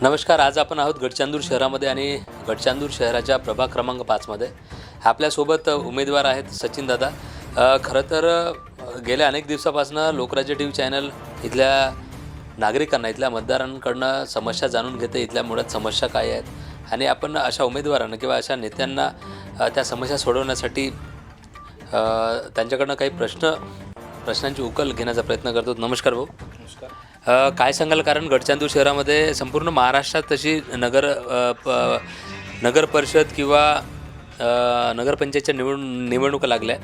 नमस्कार. आज आपण आहोत गडचंदूर शहरामध्ये आणि गडचंदूर शहराच्या प्रभाग क्रमांक 5मध्ये. आपल्यासोबत उमेदवार आहेत सचिन दादा. खरं तर गेल्या अनेक दिवसापासून लोकराज्य टीव्ही चॅनल इथल्या नागरिकांना, इथल्या मतदारांकडनं समस्या जाणून घेते, इथल्या मुळात समस्या काय आहेत आणि आपण अशा उमेदवारांना किंवा अशा नेत्यांना त्या समस्या सोडवण्यासाठी त्यांच्याकडनं काही प्रश्नांची उकल घेण्याचा प्रयत्न करतो. नमस्कार भाऊ. नमस्कार. काय सांगाल, कारण गडचंदूर शहरामध्ये संपूर्ण महाराष्ट्रात तशी नगर परिषद किंवा नगरपंचायतच्या निवडणुका लागल्या.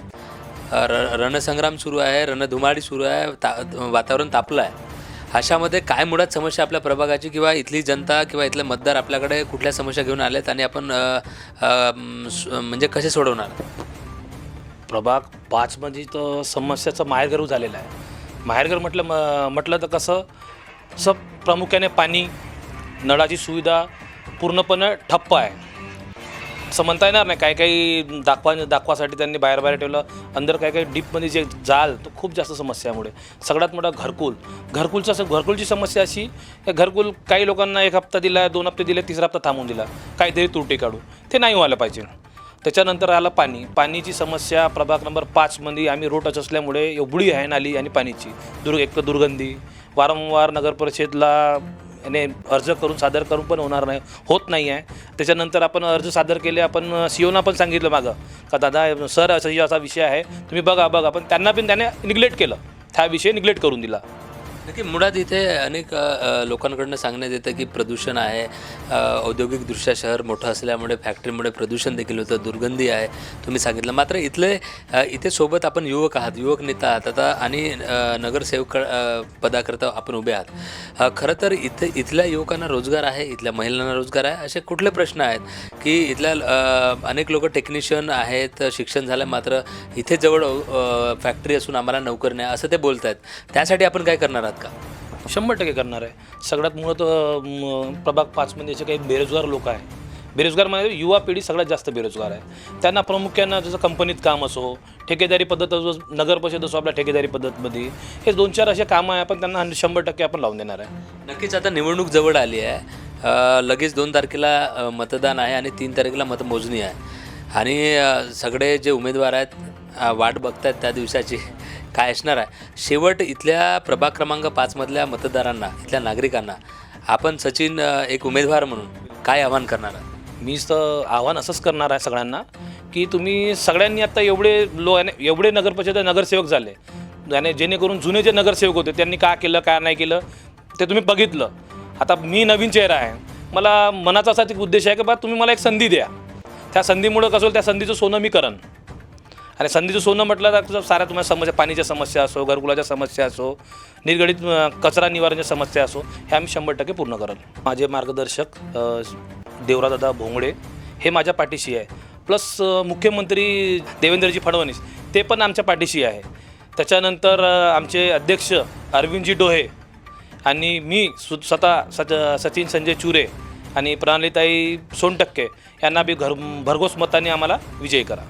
रणसंग्राम सुरू आहे, रणधुमाळी सुरू आहे, वातावरण तापलं आहे. अशामध्ये काय मुळात समस्या आपल्या प्रभागाची किंवा इथली जनता किंवा इथले मतदार आपल्याकडे कुठल्या समस्या घेऊन आलेत आणि आपण म्हणजे कसे सोडवणार? प्रभाग 5मध्ये तर समस्याचं माहेरघर झालेलं आहे. माहेरघर म्हटलं तर कसं प्रामुख्याने पाणी, नळाची सुविधा पूर्णपणे ठप्प आहे असं म्हणता येणार नाही. काही दाखवासाठी त्यांनी बाहेर ठेवलं. अंदर काही डीपमध्ये जे जाल तो खूप जास्त समस्यामुळे. सगळ्यात मोठा घरकुलची समस्या अशी, घरकुल काही लोकांना 1 हप्ता दिला, 2 हप्ते दिले, 3रा हप्ता थांबून दिला, काहीतरी त्रुटी काढू, ते नाही व्हायला पाहिजे. त्याच्यानंतर आलं पाणीची समस्या. प्रभाग नंबर 5मध्ये आम्ही रोड टच असल्यामुळे एवढी आहे नाली आणि पाणीची एक तर दुर्गंधी. वारंवार नगर परिषदेला याने अर्ज करून सादर करून पण होत नाही आहे. त्याच्यानंतर आपण अर्ज सादर केले. आपण COना पण सांगितलं मागं का दादा सर असा विषय आहे, तुम्ही बघा. पण त्याने निग्लेक्ट केलं, हा विषय निग्लेक्ट करून दिला. नक्की. मुळात इथे अनेक लोकांकडनं सांगण्यात येतं की प्रदूषण आहे. औद्योगिकदृष्ट्या शहर मोठं असल्यामुळे फॅक्टरीमुळे प्रदूषण देखील होतं, दुर्गंधी आहे, तुम्ही सांगितलं. मात्र इथे सोबत आपण युवक आहात, युवक नेता आहात आता आणि नगरसेवक पदाकरता आपण उभे आहात. खरं तर इथल्या युवकांना रोजगार आहे, इथल्या महिलांना रोजगार आहे, असे कुठले प्रश्न आहेत की इथल्या अनेक लोक टेक्निशियन आहेत, शिक्षण झालं, मात्र इथे जवळ फॅक्टरी असून आम्हाला नोकर नाही असं ते बोलत आहेत. त्यासाठी आपण काय करणार आहात का? 100% करणार आहे. सगळ्यात मुळात प्रभाग 5मध्ये असे काही बेरोजगार लोक आहे. बेरोजगारमध्ये युवा पिढी सगळ्यात जास्त बेरोजगार आहे. त्यांना प्रामुख्यानं जसं कंपनीत काम असो, ठेकेदारी पद्धत असो, नगर परिषद असो, आपल्या ठेकेदारी पद्धतमध्ये हे 2-4 असे कामं आहे. आपण त्यांना 100% आपण लावून देणार आहे. नक्कीच. आता निवडणूक जवळ आली आहे. लगेच 2 तारखेला मतदान आहे आणि 3 तारखेला मतमोजणी आहे आणि सगळे जे उमेदवार आहेत वाट बघतात त्या दिवसाची. काय असणार आहे शेवट इथल्या प्रभाग क्रमांक 5मधल्या मतदारांना, इथल्या नागरिकांना आपण सचिन एक उमेदवार म्हणून काय आवाहन करणार आहे? मीच तर आव्हान असंच करणार आहे सगळ्यांना की तुम्ही सगळ्यांनी आता एवढे नगरपरिषद नगरसेवक झाले आणि जेणेकरून जुने जे नगरसेवक होते त्यांनी काय केलं काय नाही केलं ते तुम्ही बघितलं. आता मी नवीन चेहरा आहे. मला मनाचा असा एक उद्देश आहे की बा तुम्ही मला एक संधी द्या. त्या संधीमुळं कसं होईल, त्या संधीचं सोनं मी करेन. आणि संधीचं सोनं म्हटलं तर साऱ्या तुम्हाला समस्या, पाणीच्या समस्या असो, घरकुलाच्या समस्या असो, निर्गडित कचरा निवारणाच्या समस्या असो, हे आम्ही 100% पूर्ण कराल. माझे मार्गदर्शक देवराजदादा भोंगडे हे माझ्या पाठीशी आहे. प्लस मुख्यमंत्री देवेंद्रजी फडणवीस ते पण आमच्या पाठीशी आहे. त्याच्यानंतर आमचे अध्यक्ष अरविंदजी डोहे आणि मी स्वतः सचिन संजय चुरे आणि प्रणालीताई सोनटक्के यांना बी भरघोस मताने आम्हाला विजयी करा.